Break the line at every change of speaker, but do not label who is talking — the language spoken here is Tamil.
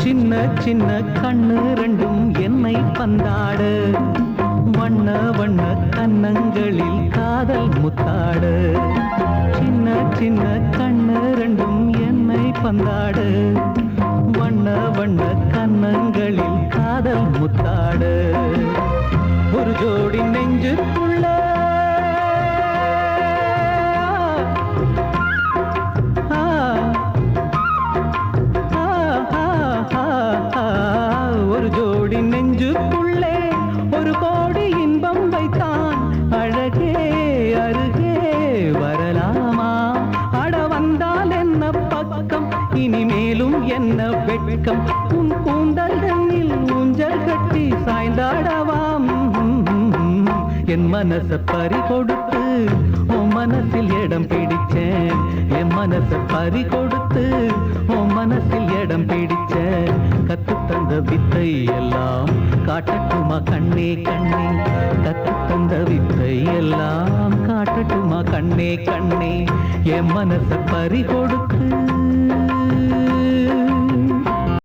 சின்ன சின்ன கண்ணு ரெண்டும் என்னை பந்தாடு வண்ண வண்ண கன்னங்களில் காதல் முத்தாடு சின்ன சின்ன கண்ணு ரெண்டும் என்னை பந்தாடு வண்ண வண்ண கன்னங்களில் காதல் முத்தாடு ஒரு ஜோடி நெஞ்சுக்குள்ள ஒரு ஜோடி நெஞ்சுக்குள்ளே ஒரு கோடி இன்பம் வைத்தான் அழகே அருகே வரலாமா அட வந்தால் என்ன பக்கம் இனிமேலும் என்ன வெட்கம் உன் கூந்தல் தண்ணில் ஊஞ்சல் கட்டி சாய்ந்தாடவாம் என் மனச பறி கொடுத்து உன் மனசில் இடம் பிடிச்சேன் என் மனச பறி கொடுத்து உன் மனசில் இடம் பிடிச்சேன் கத்து தந்த வித்தை எல்லாம் காட்டட்டுமா கண்ணே கண்ணே கத்து தந்த வித்தை எல்லாம் காட்டட்டுமா கண்ணே கண்ணே என் மனச பறி கொடுத்து